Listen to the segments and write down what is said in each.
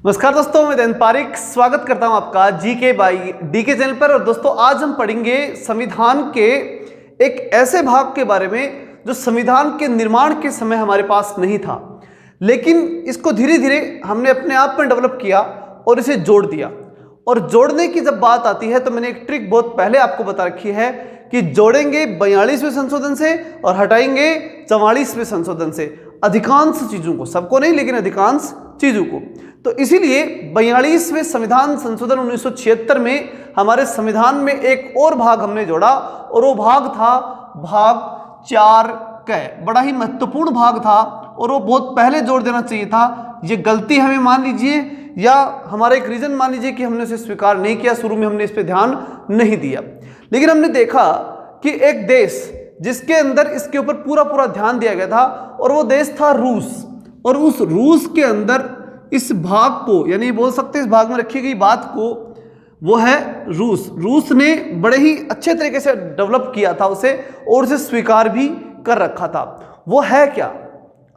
नमस्कार दोस्तों, मैं दैन पारिक स्वागत करता हूं आपका जीके बाई डीके चैनल पर। और दोस्तों, आज हम पढ़ेंगे संविधान के एक ऐसे भाग के बारे में जो संविधान के निर्माण के समय हमारे पास नहीं था, लेकिन इसको धीरे धीरे हमने अपने आप में डेवलप किया और इसे जोड़ दिया। और जोड़ने की जब बात आती है तो मैंने एक ट्रिक बहुत पहले आपको बता रखी है कि जोड़ेंगे 42वें संशोधन से और हटाएंगे 44वें संशोधन से अधिकांश चीजों को, सबको नहीं लेकिन अधिकांश चीजों को। तो इसीलिए 42वें संविधान संशोधन 1976 में हमारे संविधान में एक और भाग हमने जोड़ा और वो भाग था भाग 4 क। बड़ा ही महत्वपूर्ण भाग था और वो बहुत पहले जोड़ देना चाहिए था। ये गलती हमें मान लीजिए या हमारा एक रीजन मान लीजिए कि हमने उसे स्वीकार नहीं किया, शुरू में हमने इस पर ध्यान नहीं दिया। लेकिन हमने देखा कि एक देश जिसके अंदर इसके ऊपर पूरा ध्यान दिया गया था और वो देश था रूस। और उस रूस के अंदर इस भाग को, यानी बोल सकते हैं इस भाग में रखी गई बात को, वो है रूस। रूस ने बड़े ही अच्छे तरीके से डेवलप किया था उसे और उसे स्वीकार भी कर रखा था। वो है क्या?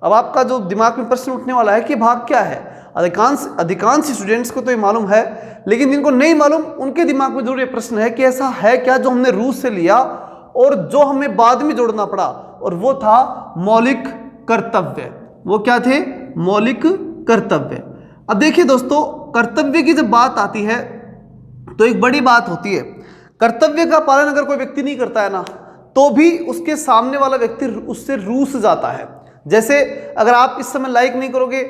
अब आपका जो दिमाग में प्रश्न उठने वाला है कि भाग क्या है। अधिकांश स्टूडेंट्स को तो ये मालूम है, लेकिन जिनको नहीं मालूम उनके दिमाग में जरूर ये प्रश्न है कि ऐसा है क्या जो हमने रूस से लिया और जो हमें बाद में जोड़ना पड़ा। और वो था मौलिक कर्तव्य। वो क्या थे? मौलिक कर्तव्य। अब देखिए दोस्तों, कर्तव्य की जब बात आती है तो एक बड़ी बात होती है। कर्तव्य का पालन अगर कोई व्यक्ति नहीं करता है ना, तो भी उसके सामने वाला व्यक्ति उससे रूठ जाता है। जैसे अगर आप इस समय लाइक नहीं करोगे,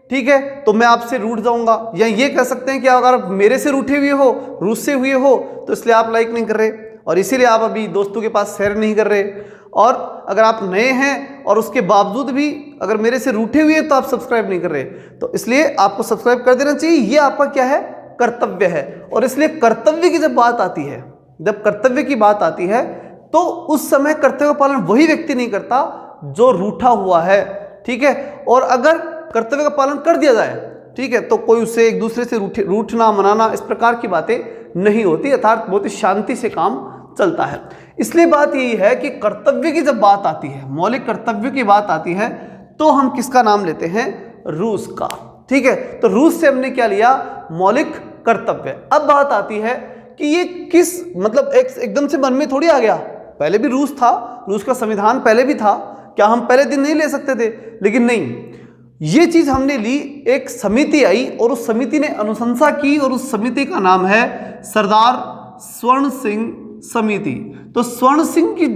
ठीक है, तो मैं आपसे रूठ जाऊंगा। या ये कह सकते हैं कि अगर आप मेरे से रूठे हुए हो, रूठे हुए हो, तो इसलिए आप लाइक नहीं कर रहे और इसीलिए आप अभी दोस्तों के पास शेयर नहीं कर रहे। और अगर आप नए हैं और उसके बावजूद भी अगर मेरे से रूठे हुए हैं तो आप सब्सक्राइब नहीं कर रहे, तो इसलिए आपको सब्सक्राइब कर देना चाहिए। ये आपका क्या है? कर्तव्य है। और इसलिए कर्तव्य की जब बात आती है, जब कर्तव्य की बात आती है तो उस समय कर्तव्य का पालन वही व्यक्ति नहीं करता जो रूठा हुआ है, ठीक है। और अगर कर्तव्य का पालन कर दिया जाए, ठीक है, तो कोई उससे एक दूसरे से रूठना मनाना इस प्रकार की बातें नहीं होती, अर्थात बहुत ही शांति से काम चलता है। इसलिए बात यही है कि कर्तव्य की जब बात आती है, मौलिक कर्तव्य की बात आती है, तो हम किसका नाम लेते हैं? रूस का, ठीक है। तो रूस से हमने क्या लिया? मौलिक कर्तव्य। अब बात आती है कि ये किस, मतलब एकदम से मन में थोड़ी आ गया। पहले भी रूस था, रूस का संविधान पहले भी था। क्या हम पहले दिन नहीं ले सकते थे? लेकिन नहीं, ये चीज हमने ली, एक समिति आई और उस समिति ने अनुशंसा की और उस समिति का नाम है सरदार स्वर्ण सिंह समिति। तो स्वर्ण सिंह की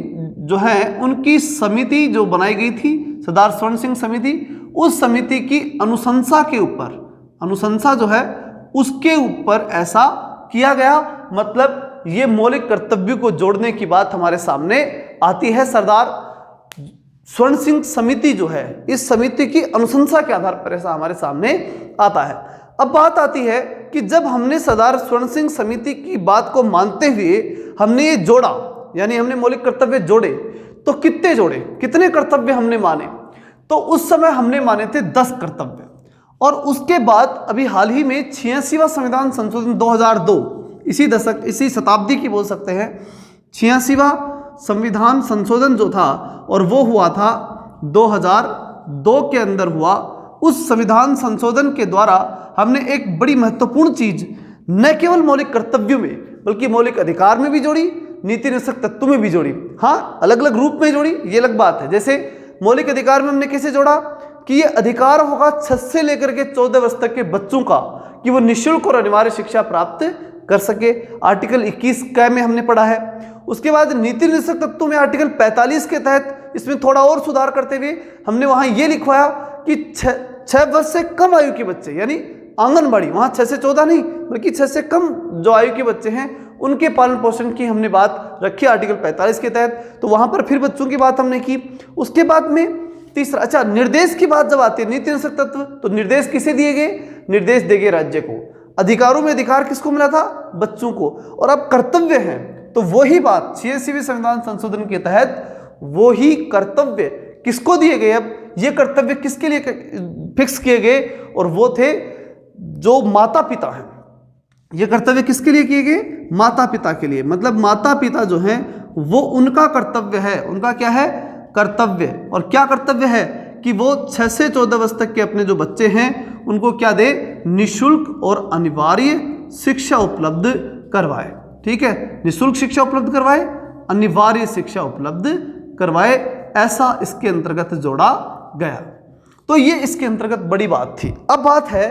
जो है उनकी समिति जो बनाई गई थी, सरदार स्वर्ण सिंह समिति, उस समिति की अनुशंसा के ऊपर, अनुशंसा जो है उसके ऊपर ऐसा किया गया। मतलब ये मौलिक कर्तव्य को जोड़ने की बात हमारे सामने आती है। सरदार स्वर्ण सिंह समिति जो है, इस समिति की अनुशंसा के आधार पर ऐसा हमारे सामने आता है। अब बात आती है कि जब हमने सरदार स्वर्ण सिंह समिति की बात को मानते हुए हमने ये जोड़ा, यानी हमने मौलिक कर्तव्य जोड़े, तो कितने जोड़े, कितने कर्तव्य हमने माने? तो उस समय हमने माने थे 10 कर्तव्य। और उसके बाद अभी हाल ही में 86वां संविधान संशोधन 2002, इसी दशक, इसी शताब्दी की बोल सकते हैं, 86वां संविधान संशोधन जो था, और वो हुआ था 2002 के अंदर हुआ। उस संविधान संशोधन के द्वारा हमने एक बड़ी महत्वपूर्ण चीज न केवल मौलिक कर्तव्यों में बल्कि मौलिक अधिकार में भी जोड़ी, नीति निरसक तत्व में भी जोड़ी। हाँ, अलग अलग रूप में जोड़ी, ये अलग बात है। जैसे मौलिक अधिकार में हमने कैसे जोड़ा कि ये अधिकार होगा 6 से लेकर के 14 वर्ष तक के बच्चों का कि वो निःशुल्क और अनिवार्य शिक्षा प्राप्त कर सके। आर्टिकल 21 क में हमने पढ़ा है। उसके बाद नीति निरसक तत्वों में आर्टिकल 45 के तहत इसमें थोड़ा और सुधार करते हुए हमने वहां ये लिखवाया कि 6 वर्ष से कम आयु के बच्चे, यानी आंगनबाड़ी, वहां 6 से 14 नहीं बल्कि 6 से कम जो आयु के बच्चे हैं उनके पालन पोषण की हमने बात रखी आर्टिकल 45 के तहत। तो वहां पर फिर बच्चों की बात हमने की। उसके बाद में तीसरा, अच्छा, निर्देश की बात जब आती है, नीति निरसक तत्व, तो निर्देश किसे दिए गए? निर्देश दिए गए राज्य को। अधिकारों में अधिकार किसको मिला था? बच्चों को। और अब कर्तव्य है, तो वही बात 86वें संविधान संशोधन के तहत वही कर्तव्य किसको दिए गए? अब ये कर्तव्य किसके लिए फिक्स किए गए? और वो थे जो माता पिता हैं। ये कर्तव्य किसके लिए किए गए? माता पिता के लिए। मतलब माता पिता जो हैं वो उनका कर्तव्य है। उनका क्या है? कर्तव्य। और क्या कर्तव्य है कि वो 6 से 14 वर्ष तक के अपने जो बच्चे हैं उनको क्या दे, निःशुल्क और अनिवार्य शिक्षा उपलब्ध करवाए। ठीक है, निःशुल्क शिक्षा उपलब्ध करवाए, अनिवार्य शिक्षा उपलब्ध करवाए, ऐसा इसके अंतर्गत जोड़ा गया। तो ये इसके अंतर्गत बड़ी बात थी। अब बात है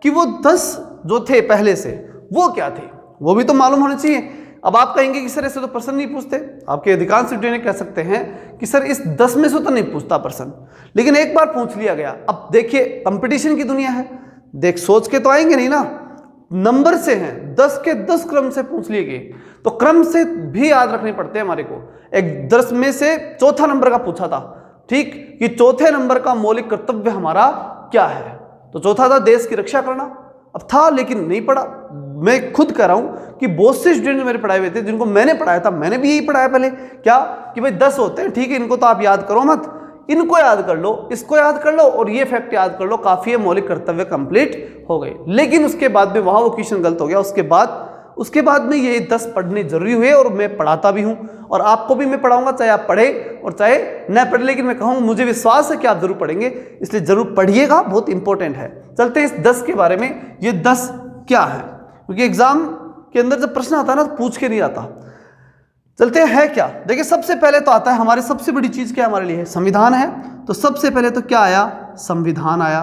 कि वो 10 जो थे पहले से वो क्या थे, वो भी तो मालूम होने चाहिए। अब आप कहेंगे कि सर ऐसे तो प्रश्न नहीं पूछते, आपके अधिकांश स्टूडेंट कह सकते हैं कि सर इस 10 में से तो नहीं पूछता प्रश्न, लेकिन एक बार पूछ लिया गया। अब देखिए कंपटीशन की दुनिया है, देख सोच के तो आएंगे नहीं ना, नंबर से हैं, 10 के 10 क्रम से पूछ लिए गए, तो क्रम से भी याद रखने पड़ते हैं हमारे को। एक 10 में से चौथा नंबर का पूछा था, ठीक, कि चौथे नंबर का मौलिक कर्तव्य हमारा क्या है, तो चौथा था देश की रक्षा करना। अब था लेकिन नहीं पढ़ा। मैं खुद कह रहा हूं कि बहुत से स्टूडेंट मेरे पढ़ाए हुए थे जिनको मैंने पढ़ाया था, मैंने भी यही पढ़ाया पहले, क्या कि भाई 10 होते हैं, ठीक है, इनको तो आप याद करो मत, इनको याद कर लो, इसको याद कर लो और ये फैक्ट याद कर लो, काफी है, मौलिक कर्तव्य कंप्लीट हो गए। लेकिन उसके बाद में वहां वो क्वेश्चन गलत हो गया। उसके बाद में ये 10 पढ़ने जरूरी हुए और मैं पढ़ाता भी हूं और आपको भी मैं पढ़ाऊंगा, चाहे आप पढ़े और चाहे न पढ़े, लेकिन मैं कहूंगा मुझे विश्वास है कि आप जरूर पढ़ेंगे, इसलिए जरूर पढ़िएगा, बहुत इंपॉर्टेंट है। चलते हैं इस 10 के बारे में, ये 10 क्या है, क्योंकि एग्जाम के अंदर जब प्रश्न आता है ना तो पूछ के नहीं आता। चलते हैं, है क्या, देखिए सबसे पहले तो आता है हमारी सबसे बड़ी चीज क्या हमारे लिए, संविधान है। तो सबसे पहले तो क्या आया, संविधान आया।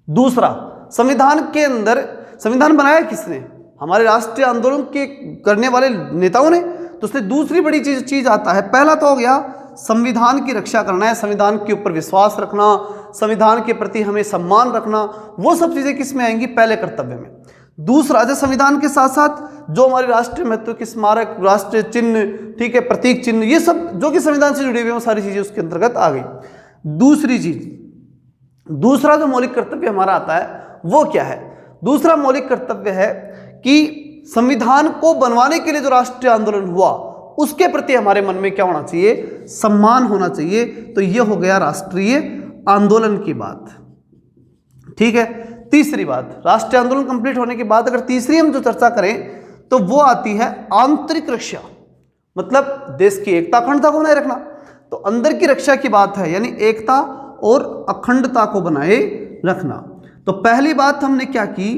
दूसरा, संविधान के अंदर, संविधान बनाया किसने, हमारे राष्ट्रीय आंदोलन के करने वाले नेताओं ने। तो उससे दूसरी बड़ी चीज आता है, पहला तो हो गया संविधान की रक्षा करना है, संविधान के ऊपर विश्वास रखना, संविधान के प्रति हमें सम्मान रखना, वो सब चीजें किस में आएंगी, पहले कर्तव्य में। दूसरा, जो संविधान के साथ साथ जो हमारे राष्ट्रीय महत्व के स्मारक, राष्ट्रीय चिन्ह, ठीक है, प्रतीक चिन्ह, ये सब जो कि संविधान से जुड़े हुए हैं, सारी चीजें उसके अंतर्गत आ गई। दूसरी चीज, दूसरा जो मौलिक कर्तव्य हमारा आता है वो क्या है, दूसरा मौलिक कर्तव्य है कि संविधान को बनवाने के लिए जो राष्ट्रीय आंदोलन हुआ उसके प्रति हमारे मन में क्या होना चाहिए, सम्मान होना चाहिए। तो ये हो गया राष्ट्रीय आंदोलन की बात। ठीक है, तीसरी बात, राष्ट्रीय आंदोलन कंप्लीट होने के बाद अगर तीसरी हम जो चर्चा करें तो वो आती है आंतरिक रक्षा, मतलब देश की एकता अखंडता को बनाए रखना। तो अंदर की रक्षा की बात है, यानी एकता और अखंडता को बनाए रखना। तो पहली बात हमने क्या की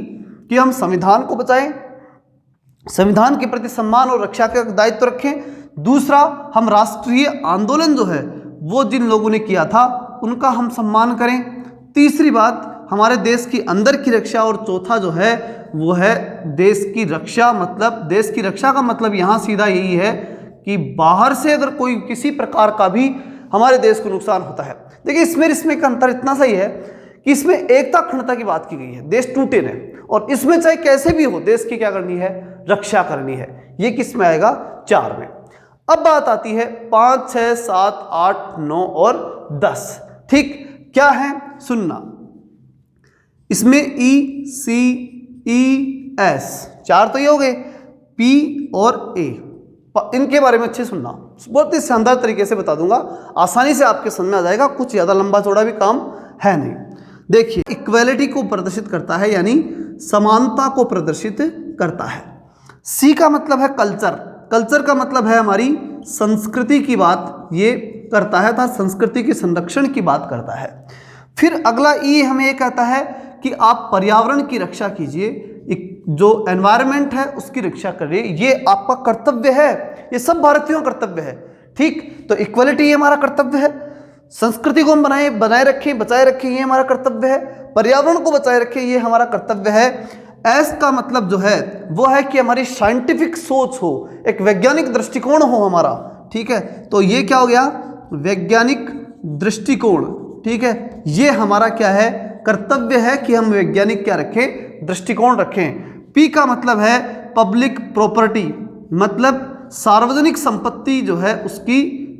कि हम संविधान को बचाएं, संविधान के प्रति सम्मान और रक्षा का दायित्व रखें। दूसरा, हम राष्ट्रीय आंदोलन जो है वो जिन लोगों ने किया था उनका हम सम्मान करें। तीसरी बात, हमारे देश की अंदर की रक्षा। और चौथा जो है वो है देश की रक्षा, मतलब देश की रक्षा का मतलब यहाँ सीधा यही है कि बाहर से अगर कोई किसी प्रकार का भी हमारे देश को नुकसान होता है, देखिए इसमें का अंतर इतना सही है कि इसमें एकता अखंडता की बात की गई है, देश टूटे नहीं, और इसमें चाहे कैसे भी हो देश की क्या करनी है, रक्षा करनी है। ये किस में आएगा, 4 में। अब बात आती है 5, 6, 7, 8, 9 और 10। ठीक, क्या है, सुनना, इसमें ई सी ई एस 4 तो ये हो गए, पी और ए, इनके बारे में अच्छे सुनना, बहुत ही शानदार तरीके से बता दूंगा, आसानी से आपके समझ में आ जाएगा, कुछ ज्यादा लंबा चौड़ा भी काम है नहीं। देखिए, इक्वालिटी को प्रदर्शित करता है, यानी समानता को प्रदर्शित करता है। सी का मतलब है कल्चर, कल्चर का मतलब है हमारी संस्कृति की बात ये करता है, अर्थात संस्कृति के संरक्षण की बात करता है। फिर अगला ई हमें ये कहता है कि आप पर्यावरण की रक्षा कीजिए, जो एनवायरनमेंट है उसकी रक्षा करिए, ये आपका कर्तव्य है, ये सब भारतीयों का कर्तव्य है। ठीक, तो इक्वालिटी ये हमारा कर्तव्य है, संस्कृति को हम बनाए रखें, बचाए रखें, ये हमारा कर्तव्य है, पर्यावरण को बचाए रखें, ये हमारा कर्तव्य है। एस का मतलब जो है वो है कि हमारी साइंटिफिक सोच हो, एक वैज्ञानिक दृष्टिकोण हो हमारा। ठीक है, तो ये क्या हो गया, वैज्ञानिक दृष्टिकोण। ठीक है, ये हमारा क्या है, कर्तव्य है कि हम वैज्ञानिक क्या रखें, दृष्टिकोण रखें। पी का मतलब है पब्लिक प्रॉपर्टी, मतलब सार्वजनिक संपत्ति जो है उसकी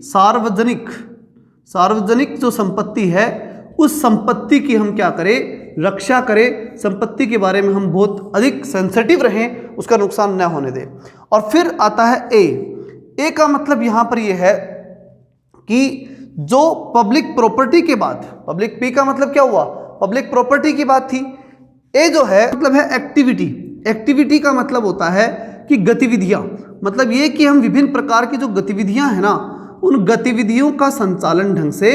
सार्वजनिक जो संपत्ति है उस संपत्ति की हम क्या करें, रक्षा करें, संपत्ति के बारे में हम बहुत अधिक सेंसिटिव रहें, उसका नुकसान न होने दें। और फिर आता है ए का मतलब यहां पर यह है कि जो पब्लिक प्रॉपर्टी के बाद, पब्लिक, पी का मतलब क्या हुआ, पब्लिक प्रॉपर्टी की बात थी। ए जो है मतलब है एक्टिविटी, एक्टिविटी का मतलब होता है कि गतिविधियां, मतलब ये कि हम विभिन्न प्रकार की जो गतिविधियां हैं ना उन गतिविधियों का संचालन ढंग से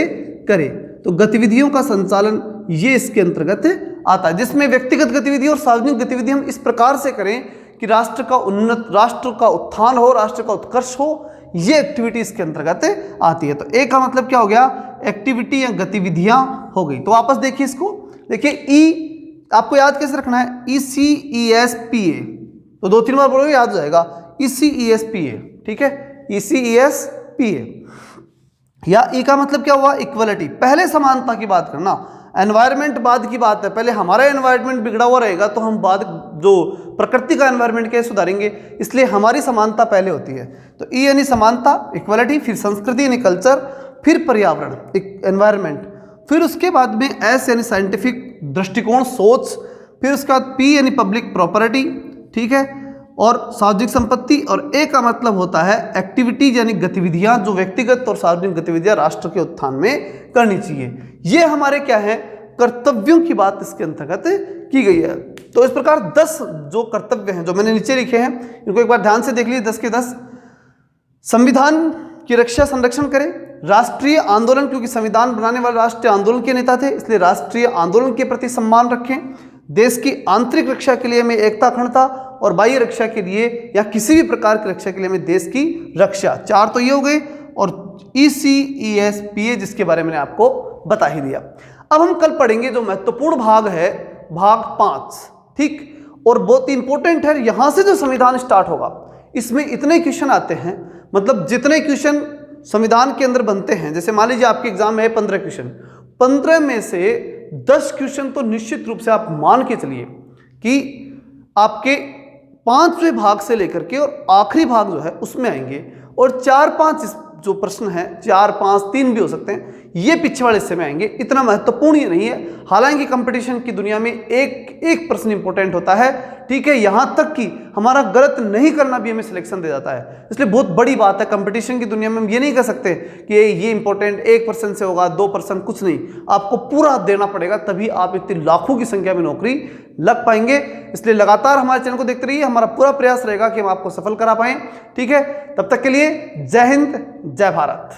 करें। तो गतिविधियों का संचालन ये इसके अंतर्गत आता है, जिसमें व्यक्तिगत गतिविधि और सार्वजनिक गतिविधि हम इस प्रकार से करें कि राष्ट्र का उत्थान हो, राष्ट्र का उत्कर्ष हो, ये एक्टिविटी इसके अंतर्गत आती है। तो ए का मतलब क्या हो गया, एक्टिविटी या गतिविधियां हो गई। तो वापस देखिए इसको, देखिए ई आपको याद कैसे रखना है, ECESPA, तो 2-3 बार बोलोगे याद हो जाएगा, ECESPA, ठीक है, ECESPA। या ई का मतलब क्या हुआ, इक्वलिटी, पहले समानता की बात करना, एनवायरमेंट बाद की बात है, पहले हमारा एनवायरमेंट बिगड़ा हुआ रहेगा तो हम बाद जो प्रकृति का एनवायरमेंट कैसे सुधारेंगे, इसलिए हमारी समानता पहले होती है। तो ई यानी समानता, इक्वलिटी, फिर संस्कृति यानी कल्चर, फिर पर्यावरण एनवायरमेंट, फिर उसके बाद में एस यानी साइंटिफिक दृष्टिकोण सोच, फिर उसके बाद पी यानी पब्लिक प्रॉपर्टी, ठीक है, और सार्वजनिक संपत्ति, और ए का मतलब होता है एक्टिविटीज यानी गतिविधियां जो व्यक्तिगत और सार्वजनिक गतिविधियां राष्ट्र के उत्थान में करनी चाहिए। ये हमारे क्या है, कर्तव्यों की बात इसके अंतर्गत की गई है। तो इस प्रकार 10 जो कर्तव्य हैं जो मैंने नीचे लिखे हैं, इनको एक बार ध्यान से देख लीजिए, 10 के 10। संविधान की रक्षा संरक्षण करें, राष्ट्रीय आंदोलन, क्योंकि संविधान बनाने वाले राष्ट्रीय आंदोलन के नेता थे, इसलिए राष्ट्रीय आंदोलन के प्रति सम्मान रखें। देश की आंतरिक रक्षा के लिए हमें एकता, अखंडता, और बाह्य रक्षा के लिए या किसी भी प्रकार की रक्षा के लिए हमें देश की रक्षा, 4 तो ये हो गए, और ECESPA जिसके बारे में मैंने आपको बता ही दिया। अब हम कल पढ़ेंगे जो महत्वपूर्ण भाग है, भाग 5, ठीक, और बहुत इंपॉर्टेंट है। यहां से जो संविधान स्टार्ट होगा, इसमें इतने क्वेश्चन आते हैं, मतलब जितने क्वेश्चन संविधान के अंदर बनते हैं, जैसे मान लीजिए आपके एग्जाम में है 15 क्वेश्चन, 15 में से 10 क्वेश्चन तो निश्चित रूप से आप मान के चलिए कि आपके 5वें भाग से लेकर के और आखिरी भाग जो है उसमें आएंगे, और 4-5 जो प्रश्न है, 4-5-3 भी हो सकते हैं, ये पीछे वाले हिस्से में आएंगे। इतना महत्वपूर्ण ये नहीं है, हालांकि कंपटीशन की दुनिया में एक प्रश्न इंपॉर्टेंट होता है, ठीक है, यहां तक कि हमारा गलत नहीं करना भी हमें सिलेक्शन दे जाता है। इसलिए बहुत बड़ी बात है, कंपटीशन की दुनिया में हम ये नहीं कह सकते कि ये इंपॉर्टेंट 1% से होगा, 2%, कुछ नहीं, आपको पूरा देना पड़ेगा, तभी आप इतनी लाखों की संख्या में नौकरी लग पाएंगे। इसलिए लगातार हमारे चैनल को देखते रहिए, हमारा पूरा प्रयास रहेगा कि हम आपको सफल करा पाएं, ठीक है। तब तक के लिए जय हिंद, जय भारत।